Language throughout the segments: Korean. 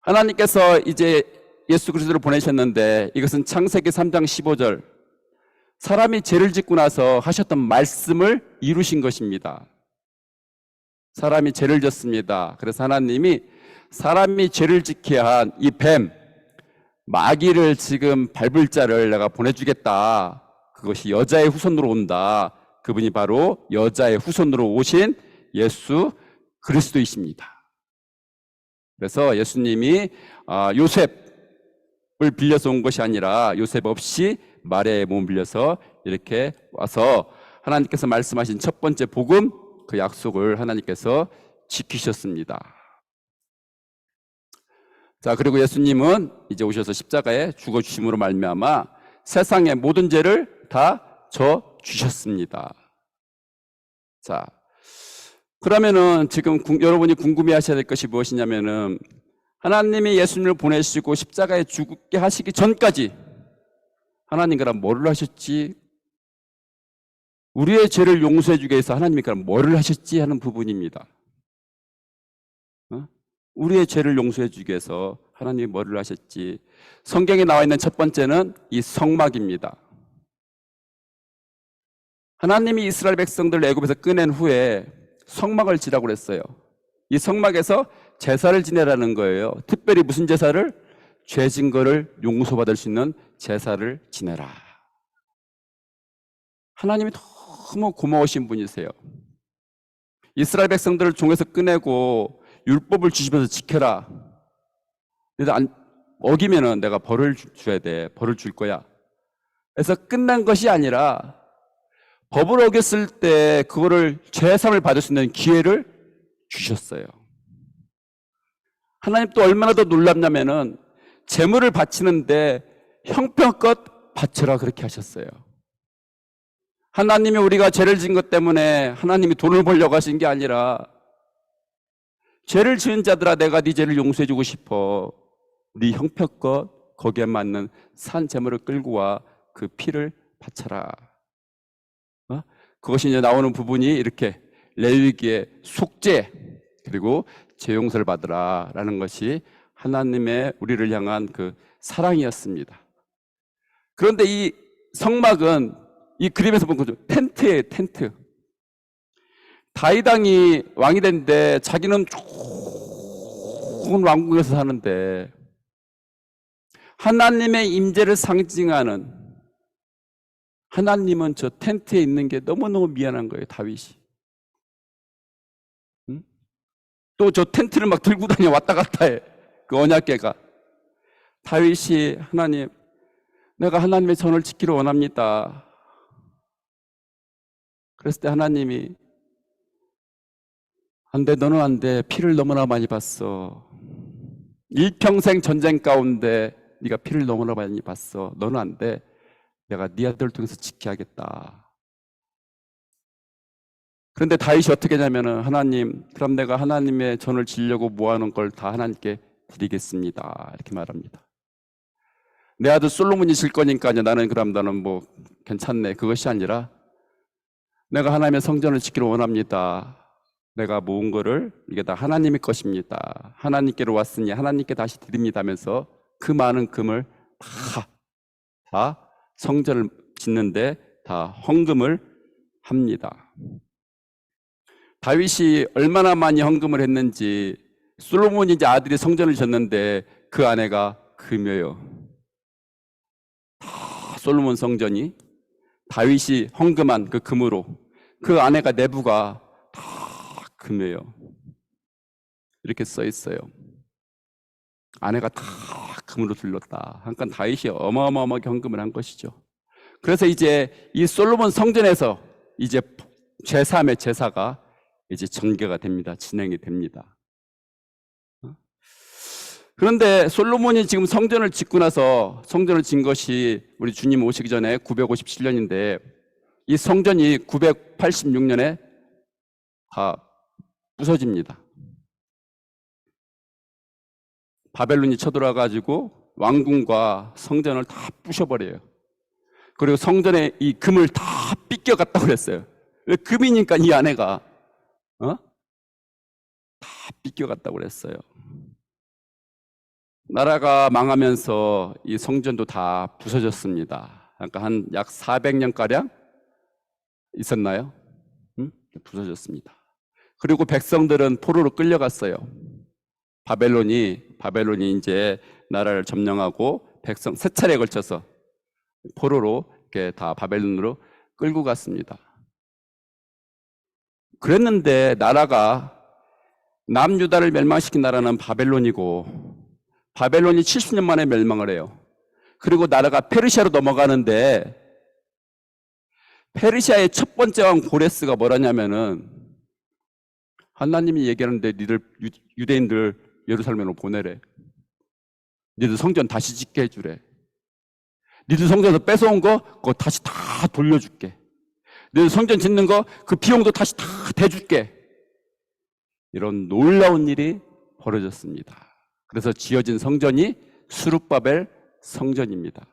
하나님께서 이제 예수 그리스도를 보내셨는데 이것은 창세기 3장 15절 사람이 죄를 짓고 나서 하셨던 말씀을 이루신 것입니다. 사람이 죄를 졌습니다. 그래서 하나님이 사람이 죄를 짓게 한 이 뱀, 마귀를 지금 밟을 자를 내가 보내주겠다. 그것이 여자의 후손으로 온다. 그분이 바로 여자의 후손으로 오신 예수 그리스도이십니다. 그래서 예수님이 요셉을 빌려서 온 것이 아니라 요셉 없이 마리아의 몸을 빌려서 이렇게 와서 하나님께서 말씀하신 첫 번째 복음, 그 약속을 하나님께서 지키셨습니다. 자, 그리고 예수님은 이제 오셔서 십자가에 죽어주심으로 말미암아 세상의 모든 죄를 다 져주셨습니다. 자, 그러면은 지금 여러분이 궁금해하셔야 될 것이 무엇이냐면은 하나님이 예수님을 보내시고 십자가에 죽게 하시기 전까지 하나님 그럼 뭐를 하셨지? 우리의 죄를 용서해 주기 위해서 하나님이 그럼 뭐를 하셨지? 하는 부분입니다. 우리의 죄를 용서해 주기 위해서 하나님이 뭐를 하셨지? 성경에 나와 있는 첫 번째는 이 성막입니다. 하나님이 이스라엘 백성들을 애굽에서 꺼낸 후에 성막을 지라고 그랬어요. 이 성막에서 제사를 지내라는 거예요. 특별히 무슨 제사를? 죄 진 거를 용서받을 수 있는 제사를 지내라. 하나님이 너무 고마우신 분이세요. 이스라엘 백성들을 종에서 꺼내고 율법을 주시면서 지켜라. 근데 어기면은 내가 벌을 줘야 돼. 벌을 줄 거야. 그래서 끝난 것이 아니라 법을 어겼을 때 그거를 죄사함을 받을 수 있는 기회를 주셨어요. 하나님 또 얼마나 더 놀랍냐면은 제물을 바치는데 형편껏 바쳐라 그렇게 하셨어요. 하나님이 우리가 죄를 지은 것 때문에 하나님이 돈을 벌려고 하신 게 아니라 죄를 지은 자들아 내가 네 죄를 용서해 주고 싶어. 네 형편껏 거기에 맞는 산 제물을 끌고 와 그 피를 바쳐라. 그것이 이제 나오는 부분이 이렇게 레위기의 속죄 그리고 죄 용서를 받으라 라는 것이 하나님의 우리를 향한 그 사랑이었습니다. 그런데 이 성막은 이 그림에서 본 거죠. 텐트예요, 텐트. 다윗 왕이 왕이 됐는데 자기는 좋은 왕궁에서 사는데 하나님의 임재를 상징하는 하나님은 저 텐트에 있는 게 너무너무 미안한 거예요, 다윗이. 또 저 텐트를 막 들고 다녀 왔다 갔다 해. 그 언약궤가. 다윗이 하나님, 내가 하나님의 전을 지키러 원합니다. 그랬을 때 하나님이 안 돼, 너는 안 돼. 피를 너무나 많이 봤어. 일평생 전쟁 가운데 네가 피를 너무나 많이 봤어. 너는 안 돼. 내가 네 아들을 통해서 지켜야겠다. 그런데 다윗이 어떻게 하냐면은 하나님, 그럼 내가 하나님의 전을 지려고 모아놓은 걸 다 하나님께 드리겠습니다. 이렇게 말합니다. 내 아들 솔로몬이 질 거니까요. 나는 뭐 괜찮네. 그것이 아니라 내가 하나님의 성전을 지키러 원합니다. 내가 모은 거를 이게 다 하나님의 것입니다. 하나님께로 왔으니 하나님께 다시 드립니다 하면서 그 많은 금을 다 성전을 짓는데 다 헌금을 합니다. 다윗이 얼마나 많이 헌금을 했는지 솔로몬이 이제 아들이 성전을 짓는데 그 아내가 금이에요. 다 솔로몬 성전이 다윗이 헌금한 그 금으로 그 아내가 내부가 다 금이에요. 이렇게 써 있어요. 아내가 다 금으로 둘렀다. 그러니까 다윗이 어마어마하게 헌금을 한 것이죠. 그래서 이제 이 솔로몬 성전에서 이제 제3의 제사가 이제 전개가 됩니다. 진행이 됩니다. 그런데 솔로몬이 지금 성전을 짓고 나서 성전을 진 것이 우리 주님 오시기 전에 957년인데 이 성전이 986년에 다 부서집니다. 바벨론이 쳐들어와가지고 왕궁과 성전을 다 부셔버려요. 그리고 성전에 이 금을 다 삐껴갔다고 그랬어요. 왜 금이니까 이 아내가 다 삐껴갔다고 그랬어요. 나라가 망하면서 이 성전도 다 부서졌습니다. 그러니까 한 약 400년가량 있었나요? 부서졌습니다. 그리고 백성들은 포로로 끌려갔어요. 바벨론이 이제 나라를 점령하고 백성 세 차례에 걸쳐서 포로로 이렇게 다 바벨론으로 끌고 갔습니다. 그랬는데 나라가 남유다를 멸망시킨 나라는 바벨론이고, 바벨론이 70년 만에 멸망을 해요. 그리고 나라가 페르시아로 넘어가는데, 페르시아의 첫 번째 왕 고레스가 뭐라냐면은, 하나님이 얘기하는데 니들 유대인들 예루살렘으로 보내래. 니들 성전 다시 짓게 해주래. 니들 성전에서 뺏어온 거 그거 다시 다 돌려줄게. 니들 성전 짓는 거 그 비용도 다시 다 대줄게. 이런 놀라운 일이 벌어졌습니다. 그래서 지어진 성전이 수룹바벨 성전입니다.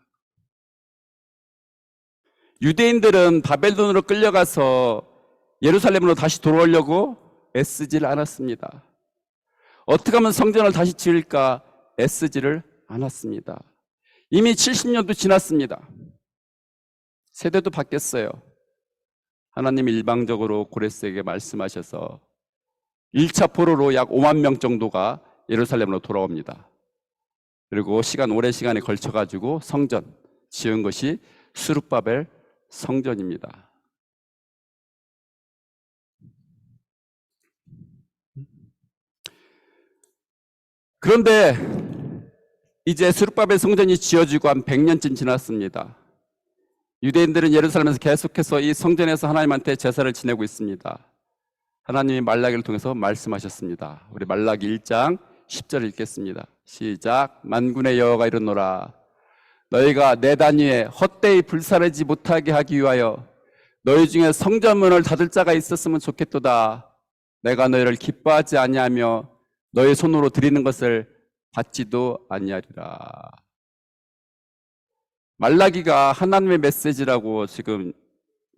유대인들은 바벨론으로 끌려가서 예루살렘으로 다시 돌아오려고 애쓰질 않았습니다. 어떻게 하면 성전을 다시 지을까 애쓰지를 않았습니다. 이미 70년도 지났습니다. 세대도 바뀌었어요. 하나님이 일방적으로 고레스에게 말씀하셔서 1차 포로로 약 5만 명 정도가 예루살렘으로 돌아옵니다. 그리고 오랜 시간에 걸쳐가지고 성전 지은 것이 수룹바벨 성전입니다. 그런데 이제 수룹바벨 성전이 지어지고 한 100년쯤 지났습니다. 유대인들은 예루살렘에서 계속해서 이 성전에서 하나님한테 제사를 지내고 있습니다. 하나님이 말라기를 통해서 말씀하셨습니다. 우리 말라기 1장 10절 읽겠습니다. 시작. 만군의 여호와가 이르노라. 너희가 내 단위에 헛되이 불사르지 못하게 하기 위하여 너희 중에 성전문을 닫을 자가 있었으면 좋겠도다. 내가 너희를 기뻐하지 아니하며 너희 손으로 드리는 것을 받지도 아니하리라. 말라기가 하나님의 메시지라고 지금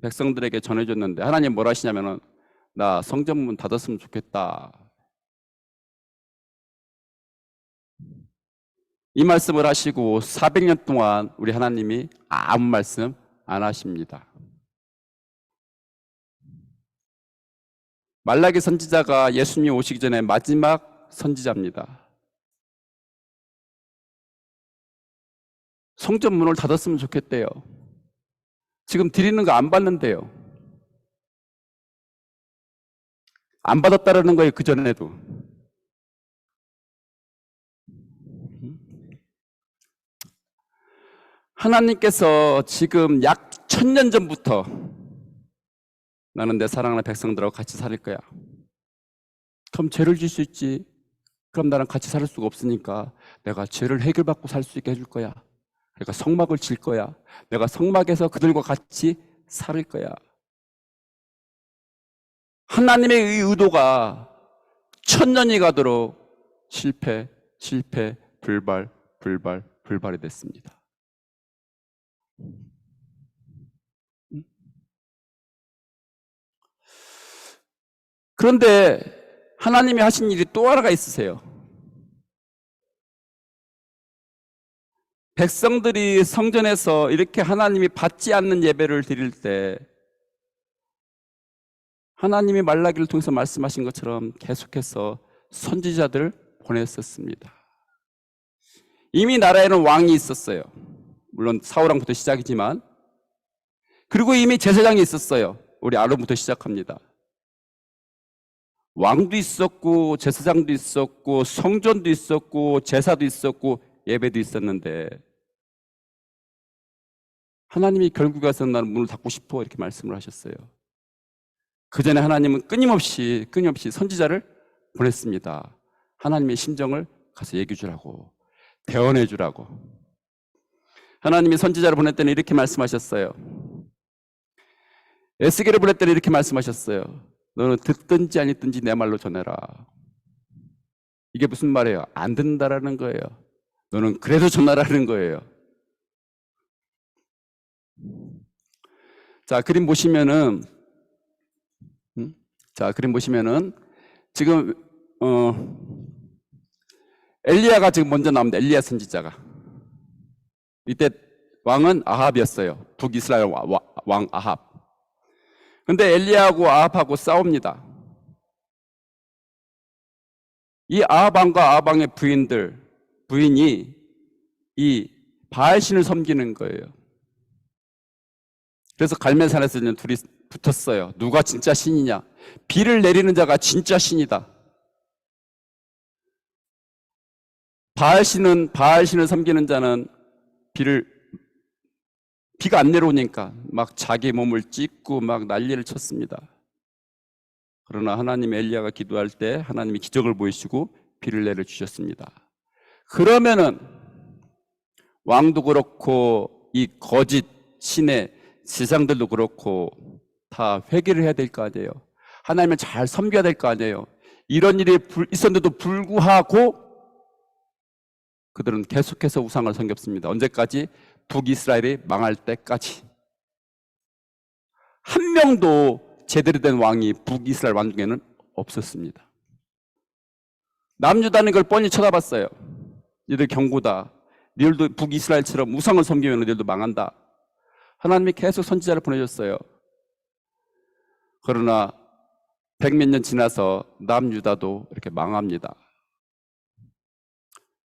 백성들에게 전해줬는데, 하나님 뭘 하시냐면은 나 성전문 닫았으면 좋겠다. 이 말씀을 하시고 400년 동안 우리 하나님이 아무 말씀 안 하십니다. 말라기 선지자가 예수님이 오시기 전에 마지막 선지자입니다. 성전문을 닫았으면 좋겠대요. 지금 드리는 거 안 받는데요. 안 받았다라는 거예요, 그전에도. 하나님께서 지금 약 1000년 전부터 나는 내 사랑하는 백성들하고 같이 살 거야. 그럼 죄를 질 수 있지. 그럼 나랑 같이 살 수가 없으니까 내가 죄를 해결받고 살 수 있게 해줄 거야. 그러니까 성막을 질 거야. 내가 성막에서 그들과 같이 살 거야. 하나님의 이 의도가 1000년이 가도록 실패, 불발이 됐습니다. 그런데 하나님이 하신 일이 또 하나가 있으세요. 백성들이 성전에서 이렇게 하나님이 받지 않는 예배를 드릴 때 하나님이 말라기를 통해서 말씀하신 것처럼 계속해서 선지자들을 보냈었습니다. 이미 나라에는 왕이 있었어요. 물론 사울왕부터 시작이지만, 그리고 이미 제사장이 있었어요. 우리 아론부터 시작합니다. 왕도 있었고 제사장도 있었고 성전도 있었고 제사도 있었고 예배도 있었는데, 하나님이 결국에 와서 나는 문을 닫고 싶어 이렇게 말씀을 하셨어요. 그 전에 하나님은 끊임없이 선지자를 보냈습니다. 하나님의 심정을 가서 얘기해 주라고, 대언해 주라고. 하나님이 선지자를 보냈더니 이렇게 말씀하셨어요. 에스겔을 보냈더니 이렇게 말씀하셨어요. 너는 듣든지 안 듣든지 내 말로 전해라. 이게 무슨 말이에요? 안 듣는다라는 거예요. 너는 그래도 전하라는 거예요. 자, 그림 보시면은 지금 엘리야가 지금 먼저 나옵니다. 엘리야 선지자가. 이때 왕은 아합이었어요. 북이스라엘 왕 아합. 근데 엘리야하고 아합하고 싸웁니다. 이 아합 왕과 아합 왕의 부인이 이 바알신을 섬기는 거예요. 그래서 갈멜산에서 둘이 붙었어요. 누가 진짜 신이냐? 비를 내리는 자가 진짜 신이다. 바알신을 섬기는 자는 비가 안 내려오니까 막 자기 몸을 찢고 막 난리를 쳤습니다. 그러나 하나님 엘리야가 기도할 때 하나님이 기적을 보이시고 비를 내려주셨습니다. 그러면은 왕도 그렇고 이 거짓 신의 세상들도 그렇고 다 회개를 해야 될 거 아니에요. 하나님을 잘 섬겨야 될 거 아니에요. 이런 일이 있었는데도 불구하고 그들은 계속해서 우상을 섬겼습니다. 언제까지? 북이스라엘이 망할 때까지. 한 명도 제대로 된 왕이 북이스라엘 왕 중에는 없었습니다. 남유다는 걸 뻔히 쳐다봤어요. 니들 경고다. 니들도 북이스라엘처럼 우상을 섬기면 니들도 망한다. 하나님이 계속 선지자를 보내줬어요. 그러나 100몇 년 지나서 남유다도 이렇게 망합니다.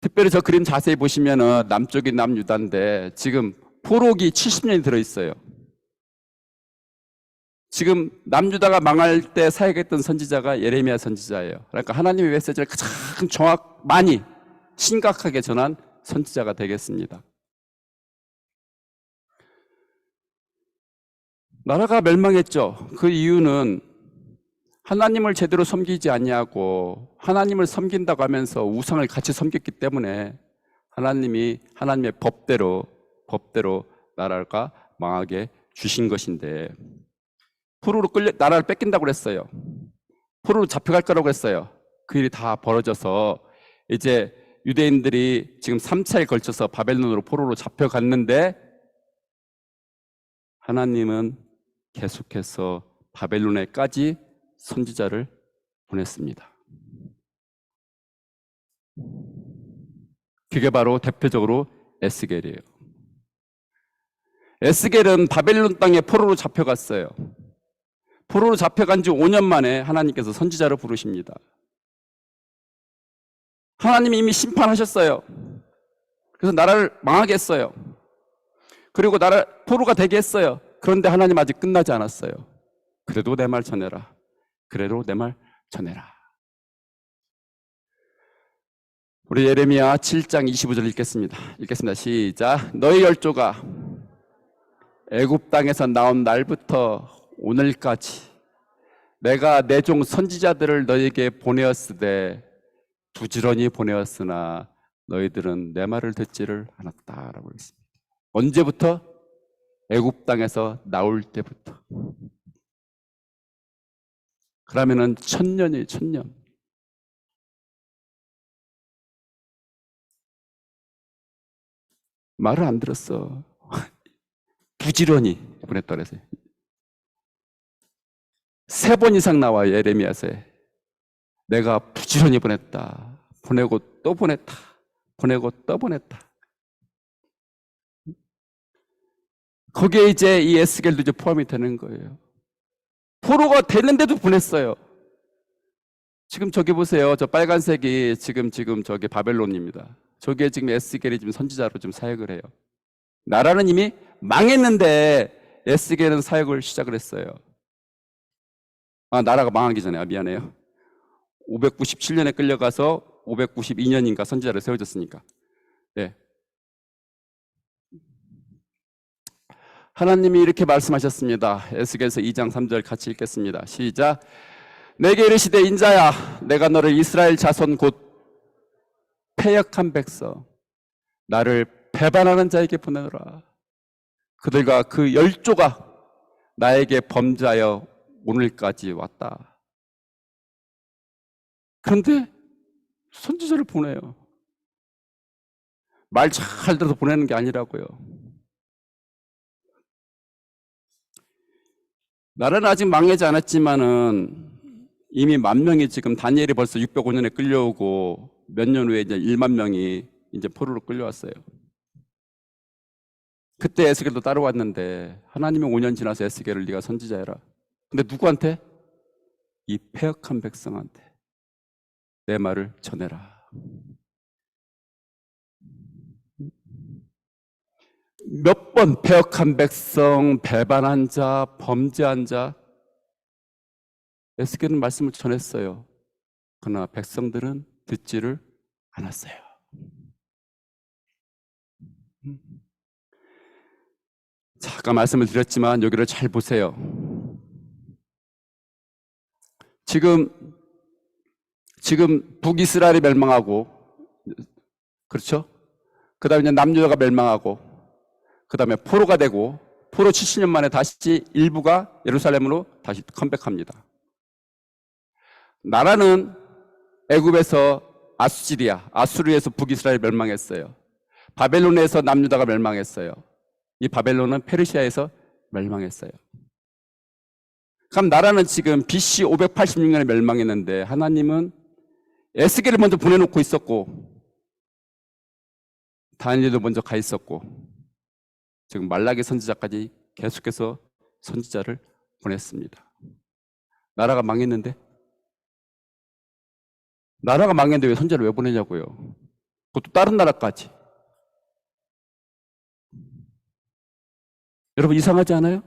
특별히 저 그림 자세히 보시면은 남쪽이 남유다인데 지금 포로기 70년이 들어있어요. 지금 남유다가 망할 때 사역했던 선지자가 예레미야 선지자예요. 그러니까 하나님의 메시지를 가장 많이 심각하게 전한 선지자가 되겠습니다. 나라가 멸망했죠. 그 이유는 하나님을 제대로 섬기지 아니하고 하나님을 섬긴다고 하면서 우상을 같이 섬겼기 때문에 하나님의 법대로 나라가 망하게 주신 것인데, 포로로 나라를 뺏긴다고 그랬어요. 포로로 잡혀갈 거라고 했어요. 그 일이 다 벌어져서 이제 유대인들이 지금 3차에 걸쳐서 바벨론으로 포로로 잡혀갔는데 하나님은 계속해서 바벨론에까지 선지자를 보냈습니다. 그게 바로 대표적으로 에스겔이에요. 에스겔은 바벨론 땅에 포로로 잡혀갔어요. 포로로 잡혀간 지 5년 만에 하나님께서 선지자를 부르십니다. 하나님이 이미 심판하셨어요. 그래서 나라를 망하게 했어요. 그리고 포로가 되게 했어요. 그런데 하나님 아직 끝나지 않았어요. 그래도 내 말 전해라. 그래도 내 말 전해라. 우리 예레미야 7장 25절 읽겠습니다. 시작. 너희 열조가 애굽 땅에서 나온 날부터 오늘까지 내가 내 종 선지자들을 너희에게 보내었으되 부지런히 보내었으나 너희들은 내 말을 듣지를 않았다라고 했습니다. 언제부터? 애굽 땅에서 나올 때부터. 그러면은 1000년이에요. 1000년. 말을 안 들었어. 부지런히 보냈다 그랬어요. 3번 이상 나와요. 예레미야서에. 내가 부지런히 보냈다. 보내고 또 보냈다. 보내고 또 보냈다. 거기에 이제 이 에스겔도 이제 포함이 되는 거예요. 포로가 되는데도 보냈어요. 지금 저기 보세요. 저 빨간색이 지금 저기 바벨론입니다. 저기에 지금 에스겔이 지금 선지자로 좀 사역을 해요. 나라는 이미 망했는데 에스겔은 사역을 시작을 했어요. 나라가 망하기 전에, 미안해요. 597년에 끌려가서 592년인가 선지자로 세워졌으니까. 네. 하나님이 이렇게 말씀하셨습니다. 에스겔서 2장 3절 같이 읽겠습니다. 시작. 내게 이르시되 인자야, 내가 너를 이스라엘 자손 곧 패역한 백성, 나를 배반하는 자에게 보내노라. 그들과 그 열조가 나에게 범죄하여 오늘까지 왔다. 그런데 선지자를 보내요. 말 잘 들어서 보내는 게 아니라고요. 나라는 아직 망하지 않았지만은 이미 10,000명이 지금 다니엘이 벌써 605년에 끌려오고 몇 년 후에 이제 1만 명이 이제 포로로 끌려왔어요. 그때 에스겔도 따라왔는데 하나님이 5년 지나서 에스겔을 네가 선지자 해라. 근데 누구한테? 이 패역한 백성한테 내 말을 전해라. 몇 번 패역한 백성, 배반한 자, 범죄한 자, 에스겔은 말씀을 전했어요. 그러나 백성들은 듣지를 않았어요. 자, 아까 말씀을 드렸지만 여기를 잘 보세요. 지금 북이스라엘이 멸망하고, 그렇죠? 그 다음에 이제 남유다가 멸망하고, 그 다음에 포로가 되고, 포로 70년 만에 다시 일부가 예루살렘으로 다시 컴백합니다. 나라는 애굽에서 아수르에서 북이스라엘이 멸망했어요. 바벨론에서 남유다가 멸망했어요. 이 바벨론은 페르시아에서 멸망했어요. 그럼 나라는 지금 BC 586년에 멸망했는데 하나님은 에스겔을 먼저 보내놓고 있었고 다니엘도 먼저 가 있었고 지금 말라기 선지자까지 계속해서 선지자를 보냈습니다. 나라가 망했는데 왜 선지자를 왜 보내냐고요. 그것도 다른 나라까지. 여러분 이상하지 않아요?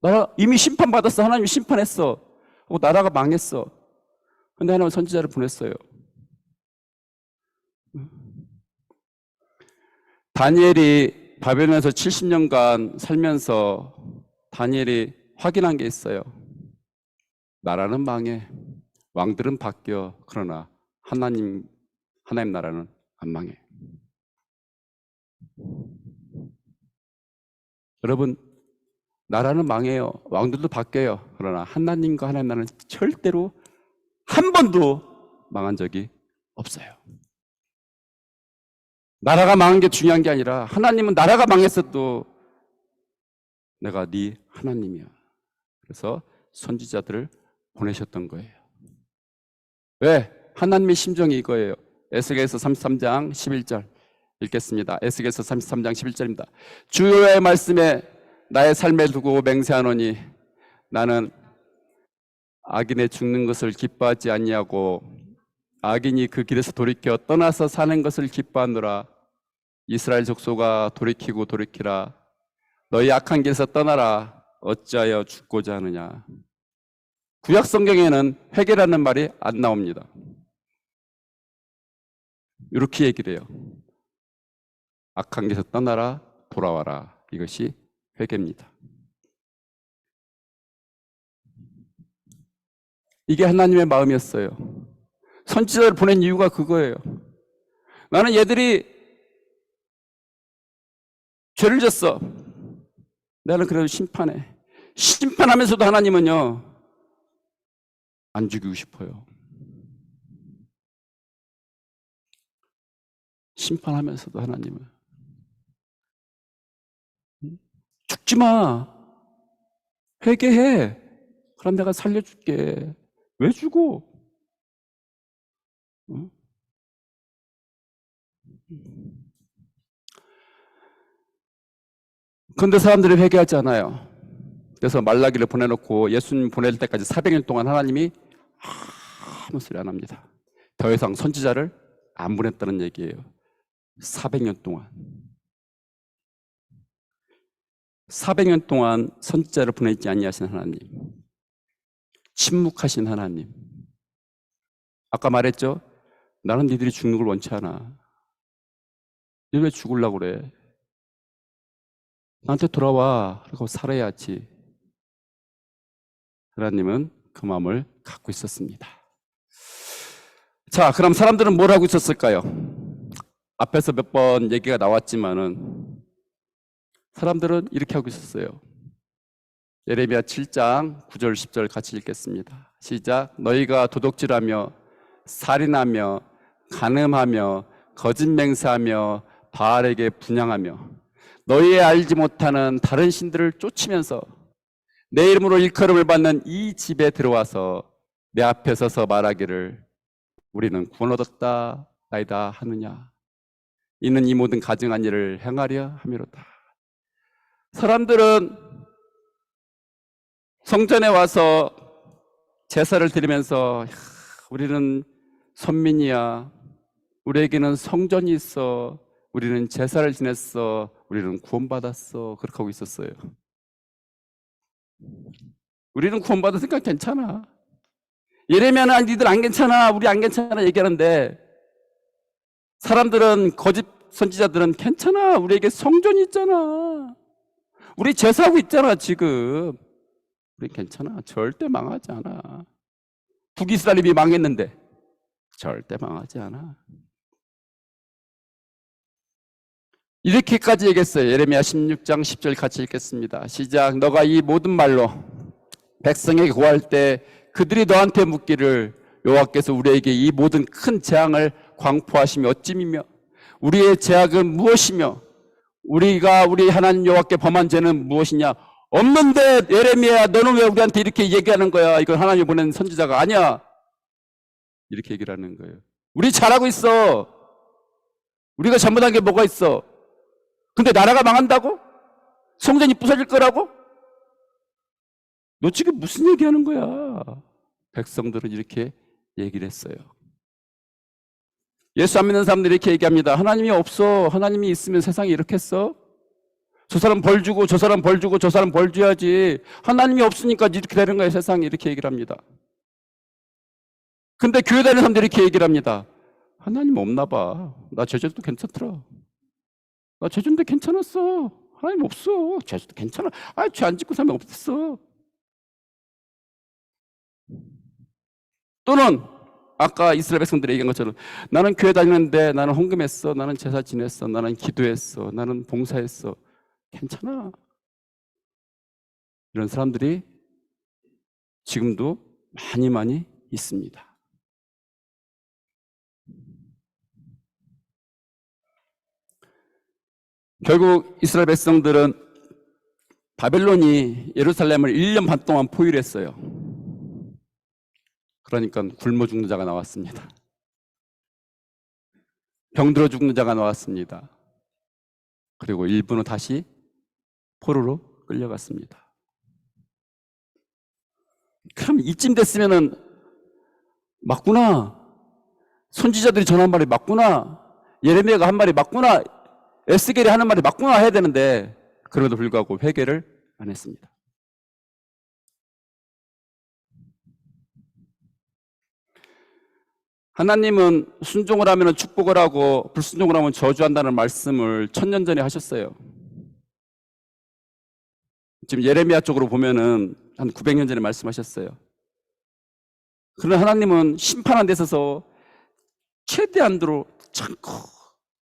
나라 이미 심판받았어. 하나님이 심판했어. 나라가 망했어. 근데 하나님은 선지자를 보냈어요. 다니엘이 바벨론에서 70년간 살면서 다니엘이 확인한 게 있어요. 나라는 망해. 왕들은 바뀌어. 그러나 하나님 나라는 안 망해. 여러분, 나라는 망해요. 왕들도 바뀌어요. 그러나 하나님과 하나님 나라는 절대로 한 번도 망한 적이 없어요. 나라가 망한 게 중요한 게 아니라 하나님은 나라가 망했어도 내가 네 하나님이야. 그래서 선지자들을 보내셨던 거예요. 왜? 하나님의 심정이 이거예요. 에스겔서 33장 11절 읽겠습니다. 에스겔서 33장 11절입니다. 주의 말씀에 나의 삶에 두고 맹세하노니 나는 악인의 죽는 것을 기뻐하지 아니하고 악인이 그 길에서 돌이켜 떠나서 사는 것을 기뻐하노라. 이스라엘 족속아 돌이키고 돌이키라. 너희 악한 길에서 떠나라. 어찌하여 죽고자 하느냐. 구약 성경에는 회개라는 말이 안 나옵니다. 이렇게 얘기를 해요. 악한 길에서 떠나라. 돌아와라. 이것이 회개입니다. 이게 하나님의 마음이었어요. 선지자를 보낸 이유가 그거예요. 나는 얘들이 죄를 졌어. 나는 그래도 심판해. 심판하면서도 하나님은요 안 죽이고 싶어요. 심판하면서도 하나님은 죽지 마. 회개해. 그럼 내가 살려줄게. 왜 죽어? 그런데 사람들이 회개하지 않아요. 그래서 말라기를 보내놓고 예수님 보낼 때까지 400년 동안 하나님이 아무 소리 안 합니다. 더 이상 선지자를 안 보냈다는 얘기예요. 400년 동안. 400년 동안 선지자를 보내지 아니하신 하나님. 침묵하신 하나님. 아까 말했죠? 나는 니들이 죽는 걸 원치 않아. 니들 왜 죽으려고 그래? 나한테 돌아와. 그리고 살아야지. 하나님은 그 마음을 갖고 있었습니다. 자, 그럼 사람들은 뭘 하고 있었을까요? 앞에서 몇 번 얘기가 나왔지만은 사람들은 이렇게 하고 있었어요. 예레미야 7장 9절 10절 같이 읽겠습니다. 시작. 너희가 도둑질하며 살인하며 간음하며 거짓 맹세하며 바알에게 분향하며 너희의 알지 못하는 다른 신들을 쫓으면서 내 이름으로 일컬음을 받는 이 집에 들어와서 내 앞에 서서 말하기를 우리는 구원 얻었다 나이다 하느냐. 이는 이 모든 가증한 일을 행하려 함이로다. 사람들은 성전에 와서 제사를 드리면서 우리는 선민이야. 우리에게는 성전이 있어. 우리는 제사를 지냈어. 우리는 구원받았어. 그렇게 하고 있었어요. 우리는 구원받았으니까 괜찮아. 예레미야는 니들 안 괜찮아. 우리 안 괜찮아 얘기하는데 사람들은 거짓 선지자들은 괜찮아. 우리에게 성전이 있잖아. 우리 제사하고 있잖아 지금. 우리 괜찮아. 절대 망하지 않아. 북이스라엘이 망했는데 절대 망하지 않아. 이렇게까지 얘기했어요. 예레미야 16장 10절 같이 읽겠습니다. 시작. 너가 이 모든 말로 백성에게 고할 때 그들이 너한테 묻기를 여호와께서 우리에게 이 모든 큰 재앙을 광포하시며 어찌미며 우리의 죄악은 무엇이며 우리가 우리 하나님 여호와께 범한 죄는 무엇이냐. 없는데 예레미야 너는 왜 우리한테 이렇게 얘기하는 거야. 이건 하나님이 보낸 선지자가 아니야. 이렇게 얘기를 하는 거예요. 우리 잘하고 있어. 우리가 잘못한 게 뭐가 있어. 근데 나라가 망한다고? 성전이 부서질 거라고? 너 지금 무슨 얘기하는 거야. 백성들은 이렇게 얘기를 했어요. 예수 안 믿는 사람들이 이렇게 얘기합니다. 하나님이 없어. 하나님이 있으면 세상이 이렇게 했어? 저 사람 벌 주고 저 사람 벌 주고 저 사람 벌 줘야지. 하나님이 없으니까 이렇게 되는 거예요. 세상이 이렇게 얘기를 합니다. 근데 교회 다니는 사람들이 이렇게 얘기를 합니다. 하나님 없나 봐. 나 제주도 괜찮더라. 나 제주인데 괜찮았어. 하나님 없어. 제주도 괜찮아. 죄 안 짓고 살면 없었어. 또는 아까 이스라엘 백성들이 얘기한 것처럼 나는 교회 다니는데 나는 헌금했어. 나는 제사 지냈어. 나는 기도했어. 나는 봉사했어. 괜찮아. 이런 사람들이 지금도 많이 있습니다. 결국 이스라엘 백성들은 바벨론이 예루살렘을 1년 반 동안 포위했어요. 그러니까 굶어 죽는 자가 나왔습니다. 병들어 죽는 자가 나왔습니다. 그리고 일부는 다시 포로로 끌려갔습니다. 그럼 이쯤 됐으면은 맞구나. 선지자들이 전한 말이 맞구나. 예레미야가 한 말이 맞구나. 에스겔이 하는 말이 맞구나 해야 되는데 그럼에도 불구하고 회개를 안 했습니다. 하나님은 순종을 하면 축복을 하고 불순종을 하면 저주한다는 말씀을 1000년 전에 하셨어요. 지금 예레미야 쪽으로 보면은 한 900년 전에 말씀하셨어요. 그러나 하나님은 심판한 데 있어서 최대한도로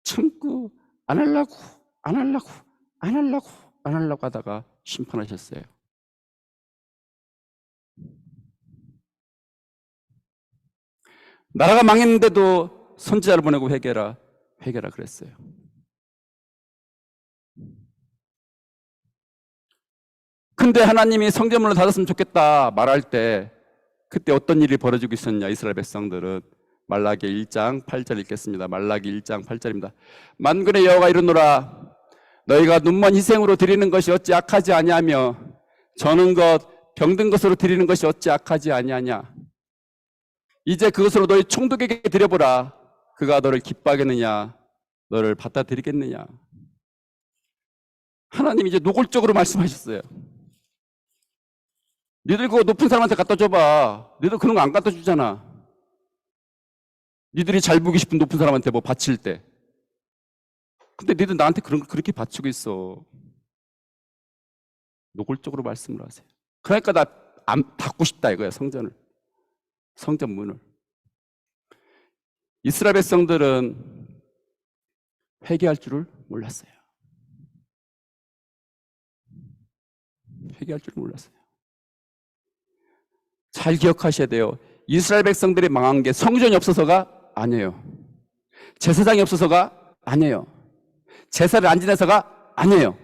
참고 안 하려고 하다가 심판하셨어요. 나라가 망했는데도 선지자를 보내고 회개라 그랬어요. 근데 하나님이 성전문을 닫았으면 좋겠다 말할 때 그때 어떤 일이 벌어지고 있었냐. 이스라엘 백성들은 말라기 1장 8절 읽겠습니다. 말라기 1장 8절입니다. 만군의 여호와가 이르노라 너희가 눈먼 희생으로 드리는 것이 어찌 악하지 아니하며 저는 것 병든 것으로 드리는 것이 어찌 악하지 아니하냐. 이제 그것으로 너희 총독에게 드려보라. 그가 너를 기뻐하겠느냐 너를 받아들이겠느냐. 하나님이 이제 노골적으로 말씀하셨어요. 니들 그거 높은 사람한테 갖다 줘봐. 니들 그런 거 안 갖다 주잖아. 니들이 잘 보기 싶은 높은 사람한테 뭐 바칠 때. 근데 니들 나한테 그런 걸 그렇게 바치고 있어. 노골적으로 말씀을 하세요. 그러니까 나 안 닫고 싶다 이거야. 성전을. 성전 문을. 이스라엘 백성들은 회개할 줄을 몰랐어요. 회개할 줄을 몰랐어요. 잘 기억하셔야 돼요. 이스라엘 백성들이 망한 게 성전이 없어서가 아니에요. 제사장이 없어서가 아니에요. 제사를 안 지내서가 아니에요.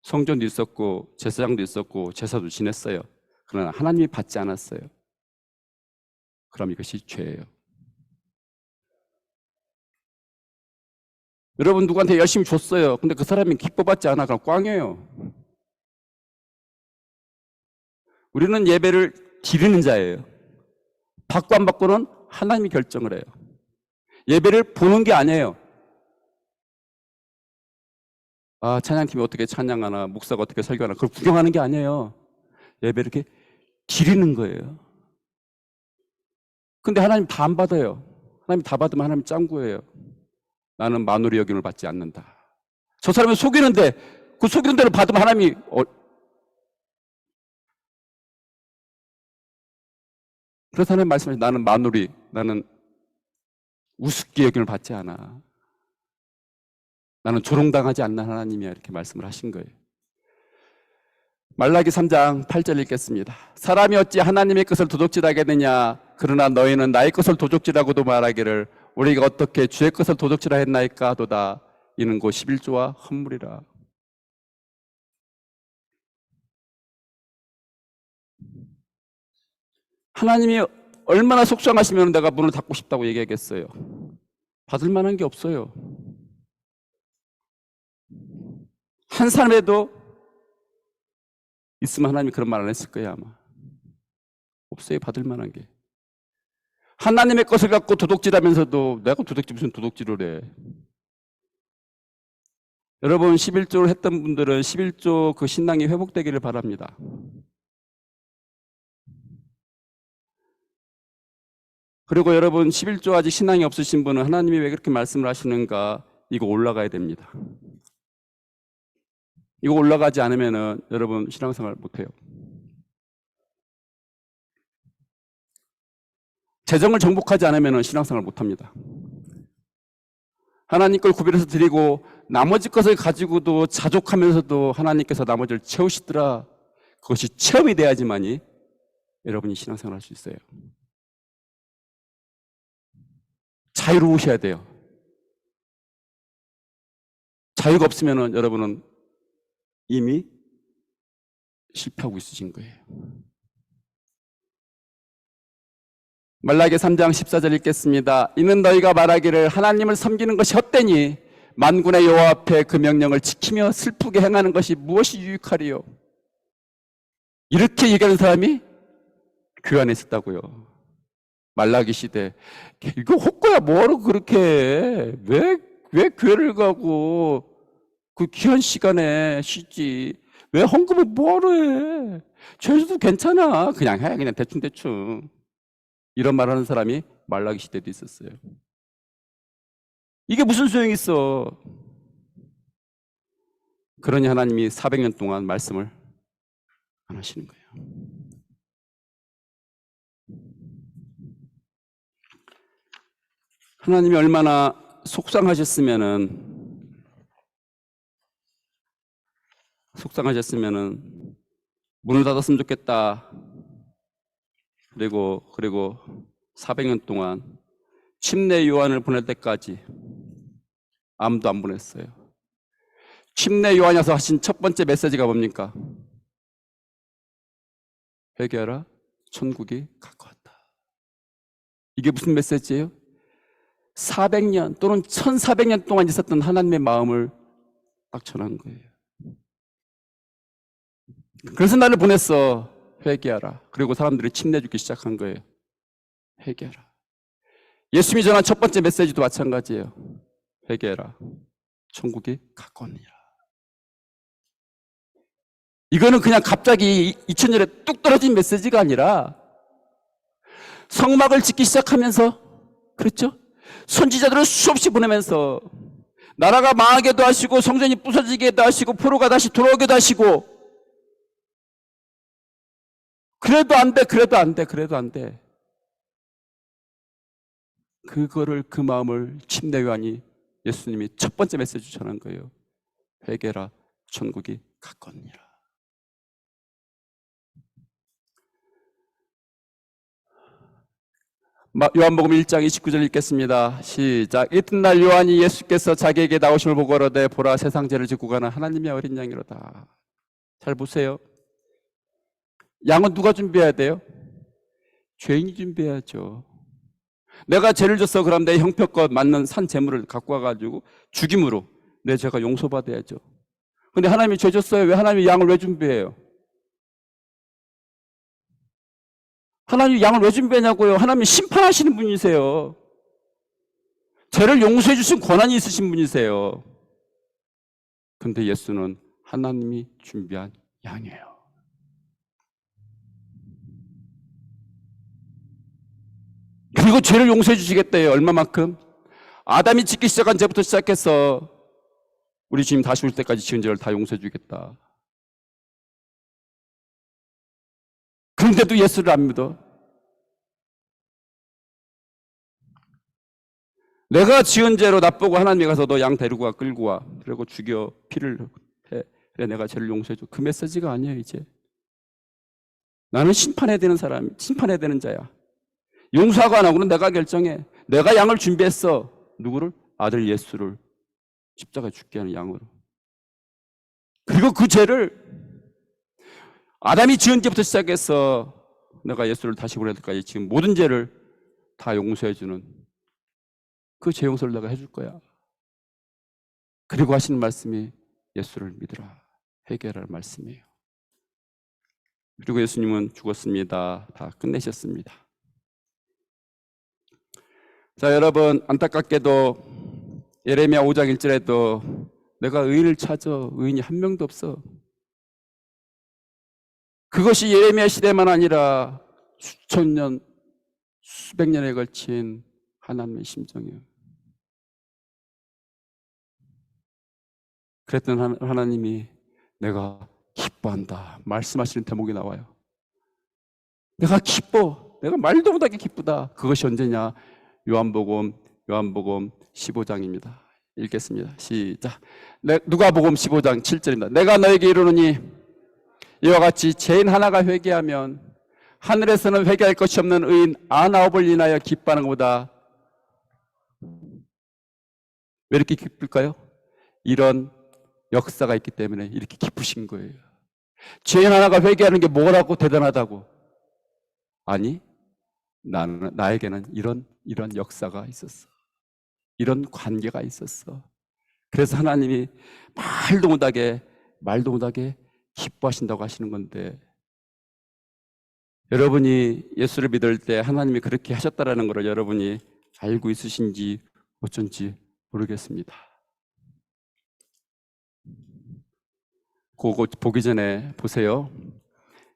성전도 있었고 제사장도 있었고 제사도 지냈어요. 그러나 하나님이 받지 않았어요. 그럼 이것이 죄예요. 여러분 누구한테 열심히 줬어요. 근데 그 사람이 기뻐받지 않아. 그럼 꽝이에요. 우리는 예배를 드리는 자예요. 받고 안 받고는 하나님이 결정을 해요. 예배를 보는 게 아니에요. 아, 찬양팀이 어떻게 찬양하나, 목사가 어떻게 설교하나, 그걸 구경하는 게 아니에요. 예배를 이렇게 드리는 거예요. 근데 하나님 다 안 받아요. 하나님 다 받으면 하나님 짱구예요. 나는 마누리 여김을 받지 않는다. 저 사람이 속이는데, 그 속이는 대로 받으면 하나님이, 그래서 하나님 말씀하시죠. 나는 마누리, 나는 우습게 여김을 받지 않아. 나는 조롱당하지 않는 하나님이야. 이렇게 말씀을 하신 거예요. 말라기 3장 8절 읽겠습니다. 사람이 어찌 하나님의 것을 도둑질하겠느냐. 그러나 너희는 나의 것을 도둑질하고도 말하기를 우리가 어떻게 주의 것을 도둑질하 했나이까 하도다. 이는 곧 11조와 헌물이라. 하나님이 얼마나 속상하시면 내가 문을 닫고 싶다고 얘기하겠어요. 받을 만한 게 없어요. 한 사람에도 있으면 하나님이 그런 말 안 했을 거예요, 아마. 없어요, 받을 만한 게. 하나님의 것을 갖고 도둑질하면서도 내가 도둑질 무슨 도둑질을 해. 여러분 11조를 했던 분들은 11조 그 신앙이 회복되기를 바랍니다. 그리고 여러분 11조 아직 신앙이 없으신 분은 하나님이 왜 그렇게 말씀을 하시는가, 이거 올라가야 됩니다. 이거 올라가지 않으면은 여러분 신앙생활 못해요. 재정을 정복하지 않으면은 신앙생활 못합니다. 하나님 걸 구별해서 드리고 나머지 것을 가지고도 자족하면서도 하나님께서 나머지를 채우시더라. 그것이 체험이 돼야지만이 여러분이 신앙생활 할 수 있어요. 자유로우셔야 돼요. 자유가 없으면은 여러분은 이미 실패하고 있으신 거예요. 말라기 3장 14절 읽겠습니다. 이는 너희가 말하기를 하나님을 섬기는 것이 헛되니 만군의 여호와 앞에 그 명령을 지키며 슬프게 행하는 것이 무엇이 유익하리요. 이렇게 얘기하는 사람이 교회 안에 있었다고요. 말라기 시대. 이거 헛거야 뭐하러 그렇게 해. 왜 교회를 가고 그 귀한 시간에 쉬지. 왜 헌금을 뭐하러 해. 죄수도 괜찮아. 그냥 해. 그냥 대충. 이런 말 하는 사람이 말라기 시대도 있었어요. 이게 무슨 소용이 있어. 그러니 하나님이 400년 동안 말씀을 안 하시는 거예요. 하나님이 얼마나 속상하셨으면은 문을 닫았으면 좋겠다. 그리고 400년 동안 침례 요한을 보낼 때까지 아무도 안 보냈어요. 침례 요한이 와서 하신 첫 번째 메시지가 뭡니까? 회개하라, 천국이 가까웠다. 이게 무슨 메시지예요? 400년 또는 1400년 동안 있었던 하나님의 마음을 딱 전한 거예요. 그래서 나를 보냈어. 회개하라. 그리고 사람들이 침례 주기 시작한 거예요. 회개하라. 예수님이 전한 첫 번째 메시지도 마찬가지예요. 회개하라. 천국이 가까우니라. 이거는 그냥 갑자기 2000년에 뚝 떨어진 메시지가 아니라 성막을 짓기 시작하면서, 그렇죠? 선지자들을 수없이 보내면서 나라가 망하게도 하시고 성전이 부서지게도 하시고 포로가 다시 돌아오게도 하시고, 그래도 안 돼. 그 마음을 침례 요한이 예수님이 첫 번째 메시지 전한 거예요. 회개라, 천국이 가까우니라. 요한복음 1장 29절 읽겠습니다. 시작. 이튿날 요한이 예수께서 자기에게 나오심을 보고 이르되 보라, 세상 죄를 짓고 가는 하나님의 어린 양이로다. 잘 보세요. 양은 누가 준비해야 돼요? 죄인이 준비해야죠. 내가 죄를 졌어. 그럼 내 형편껏 맞는 산 제물을 갖고 와가지고 죽임으로 내 죄가 용서받아야죠. 근데 하나님이 죄 졌어요. 왜 하나님이 양을 왜 준비해요? 하나님이 양을 왜 준비하냐고요? 하나님이 심판하시는 분이세요. 죄를 용서해 주신 권한이 있으신 분이세요. 근데 예수는 하나님이 준비한 양이에요. 그리고 죄를 용서해 주시겠대요. 얼마만큼? 아담이 짓기 시작한 죄부터 시작해서 우리 주님 다시 올 때까지 지은 죄를 다 용서해 주겠다. 그런데도 예수를 안 믿어. 내가 지은 죄로 나쁘고 하나님이 가서 너 양 데리고 와, 끌고 와. 그리고 죽여, 피를 해. 그래, 내가 죄를 용서해 줘. 그 메시지가 아니에요, 이제. 나는 심판해야 되는 사람, 심판해야 되는 자야. 용서하고 안 하고는 내가 결정해. 내가 양을 준비했어. 누구를? 아들 예수를 십자가에 죽게 하는 양으로. 그리고 그 죄를 아담이 지은 죄부터 시작해서 내가 예수를 다시 보낼 때까지 지금 모든 죄를 다 용서해 주는 그 죄 용서를 내가 해줄 거야. 그리고 하시는 말씀이 예수를 믿으라, 회개하라는 말씀이에요. 그리고 예수님은 죽었습니다. 다 끝내셨습니다. 자, 여러분, 안타깝게도 예레미야 5장 1절에도 내가 의인을 찾아 의인이 한 명도 없어. 그것이 예레미야 시대만 아니라 수천 년, 수백 년에 걸친 하나님의 심정이에요. 그랬던 하나님이 내가 기뻐한다 말씀하시는 대목이 나와요. 내가 기뻐. 내가 말도 못하게 기쁘다. 그것이 언제냐? 요한복음 15장입니다. 읽겠습니다. 시작. 누가복음 15장 7절입니다. 내가 너에게 이르노니 이와 같이 죄인 하나가 회개하면 하늘에서는 회개할 것이 없는 의인 99을 인하여 기뻐하는 것보다. 왜 이렇게 기쁠까요? 이런 역사가 있기 때문에 이렇게 기쁘신 거예요. 죄인 하나가 회개하는 게 뭐라고 대단하다고? 아니, 나에게는 이런 역사가 있었어. 이런 관계가 있었어. 그래서 하나님이 말도 못하게 기뻐하신다고 하시는 건데, 여러분이 예수를 믿을 때 하나님이 그렇게 하셨다라는 것을 여러분이 알고 있으신지 어쩐지 모르겠습니다. 그거 보기 전에 보세요.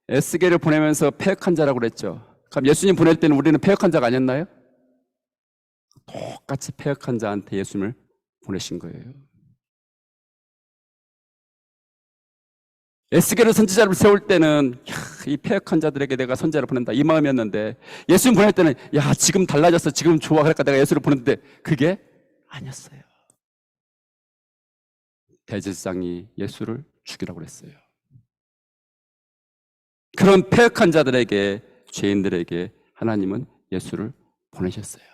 에스겔을 보내면서 패역한 자라고 그랬죠. 그럼 예수님 보낼 때는 우리는 패역한 자가 아니었나요? 똑같이 패역한 자한테 예수님을 보내신 거예요. 에스겔을 선지자를 세울 때는 이 패역한 자들에게 내가 선지자를 보낸다 이 마음이었는데, 예수님 보낼 때는 야 지금 달라졌어, 지금 좋아, 그러니까 내가 예수를 보냈는데 그게 아니었어요. 대제사장이 예수를 죽이라고 그랬어요. 그런 패역한 자들에게, 죄인들에게 하나님은 예수를 보내셨어요.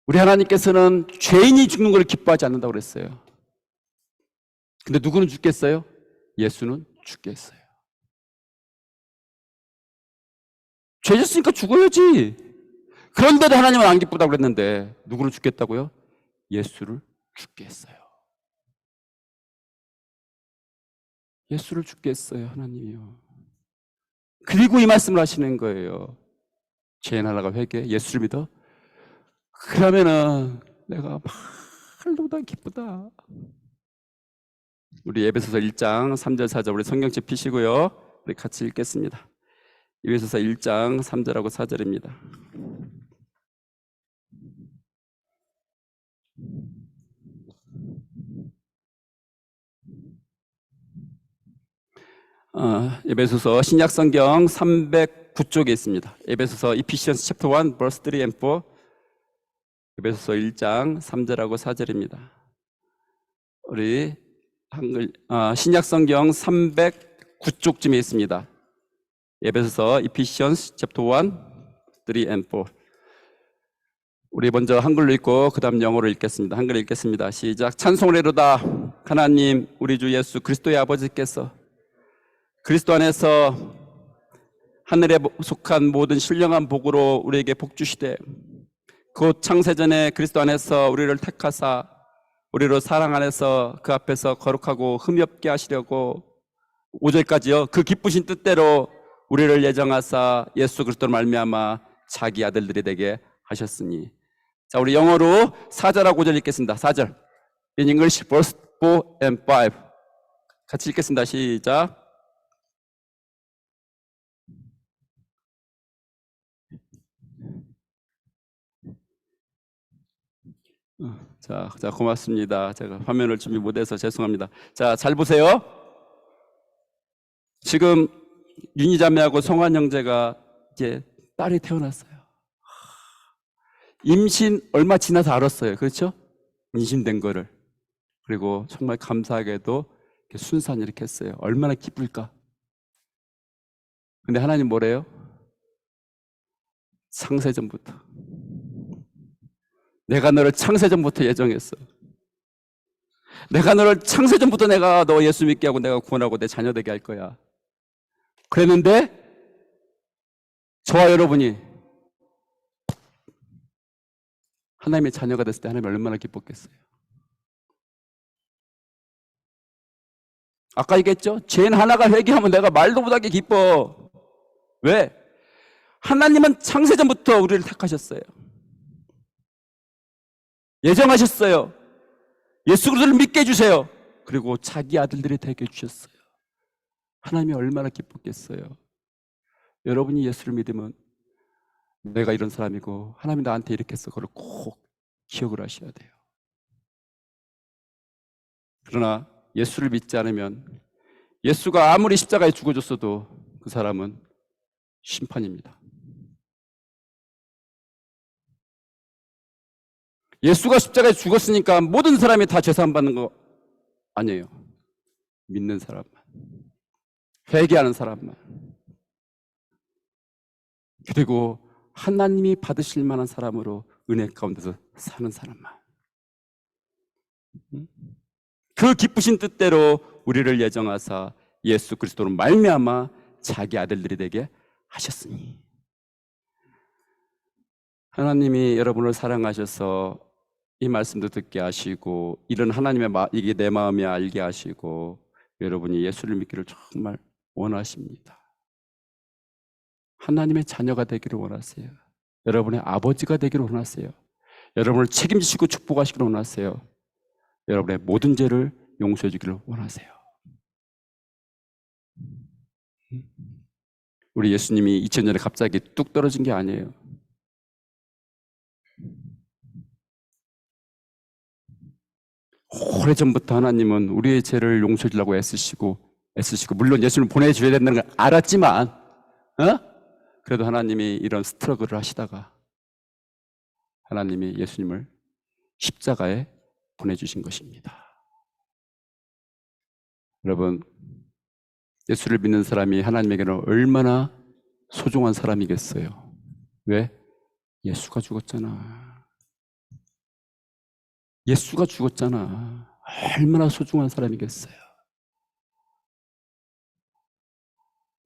우리 하나님께서는 죄인이 죽는 걸 기뻐하지 않는다고 그랬어요. 근데 누구는 죽겠어요? 예수는 죽겠어요. 죄 졌으니까 죽어야지. 그런데도 하나님은 안 기쁘다고 그랬는데 누구를 죽겠다고요? 예수를 죽게 했어요. 예수를 죽게 했어요, 하나님이요. 그리고 이 말씀을 하시는 거예요. 죄인 하나가 회개, 예수를 믿어? 그러면은 내가 말도 못하게 기쁘다. 우리 에베소서 1장 3절 4절 우리 성경책 피시고요. 우리 같이 읽겠습니다. 에베소서 1장 3절하고 4절입니다. 에베소서 신약성경 309쪽에 있습니다. 에베소서 Ephesians chapter 1 verse 3 and 4, 에베소서 1장 3절하고 4절입니다. 우리 한글 신약성경 309쪽쯤에 있습니다. 에베소서 Ephesians chapter 1 3 and 4. 우리 먼저 한글로 읽고 그 다음 영어로 읽겠습니다. 한글 읽겠습니다. 시작. 찬송을 해로다 하나님 우리 주 예수 그리스도의 아버지께서 그리스도 안에서 하늘에 속한 모든 신령한 복으로 우리에게 복 주시되 곧 창세전에 그리스도 안에서 우리를 택하사 우리로 사랑 안에서 그 앞에서 거룩하고 흠이 없게 하시려고 5절까지요. 그 기쁘신 뜻대로 우리를 예정하사 예수 그리스도로 말미암아 자기 아들들이 되게 하셨으니. 자, 우리 영어로 4절하고 5절 읽겠습니다. 4절. In English, verse 4 and 5. 같이 읽겠습니다. 시작. 자, 고맙습니다. 제가 화면을 준비 못해서 죄송합니다. 자, 잘 보세요. 지금 윤희 자매하고 성환 형제가 이제 딸이 태어났어요. 임신 얼마 지나서 알았어요. 그렇죠? 임신된 거를. 그리고 정말 감사하게도 순산 이렇게 했어요. 얼마나 기쁠까? 근데 하나님 뭐래요? 창세전부터. 내가 너를 창세전부터 예정했어. 내가 너를 창세전부터 내가 너 예수 믿게 하고 내가 구원하고 내 자녀 되게 할 거야. 그랬는데 저와 여러분이 하나님의 자녀가 됐을 때 하나님 얼마나 기뻤겠어요. 아까 얘기했죠? 죄인 하나가 회개하면 내가 말도 못하게 기뻐. 왜? 하나님은 창세전부터 우리를 택하셨어요. 예정하셨어요. 예수 그리스도를 믿게 해주세요. 그리고 자기 아들들이 되게 해주셨어요. 하나님이 얼마나 기뻤겠어요. 여러분이 예수를 믿으면 내가 이런 사람이고 하나님이 나한테 이렇게 했어. 그걸 꼭 기억을 하셔야 돼요. 그러나 예수를 믿지 않으면 예수가 아무리 십자가에 죽어줬어도 그 사람은 심판입니다. 예수가 십자가에 죽었으니까 모든 사람이 다 죄사함 받는 거 아니에요. 믿는 사람만, 회개하는 사람만, 그리고 하나님이 받으실 만한 사람으로 은혜 가운데서 사는 사람만. 그 기쁘신 뜻대로 우리를 예정하사 예수 그리스도로 말미암아 자기 아들들이 되게 하셨으니. 하나님이 여러분을 사랑하셔서 이 말씀도 듣게 하시고 이런 하나님의 이게 내 마음이 알게 하시고 여러분이 예수를 믿기를 정말 원하십니다. 하나님의 자녀가 되기를 원하세요. 여러분의 아버지가 되기를 원하세요. 여러분을 책임지시고 축복하시기를 원하세요. 여러분의 모든 죄를 용서해 주기를 원하세요. 우리 예수님이 2000년에 갑자기 뚝 떨어진 게 아니에요. 오래전부터 하나님은 우리의 죄를 용서해 주려고 애쓰시고 물론 예수님을 보내줘야 된다는 걸 알았지만 그래도 하나님이 이런 스트러글을 하시다가 하나님이 예수님을 십자가에 보내주신 것입니다. 여러분, 예수를 믿는 사람이 하나님에게는 얼마나 소중한 사람이겠어요. 왜? 예수가 죽었잖아. 예수가 죽었잖아. 얼마나 소중한 사람이겠어요.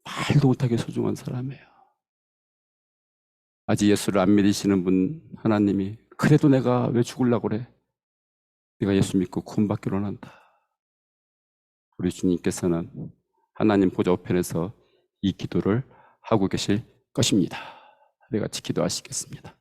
말도 못하게 소중한 사람이에요. 아직 예수를 안 믿으시는 분 하나님이 그래도 내가 왜 죽으려고 그래? 네가 예수 믿고 구원받기로 한다. 우리 주님께서는 하나님 보좌 우편에서 이 기도를 하고 계실 것입니다. 우리 같이 기도하시겠습니다.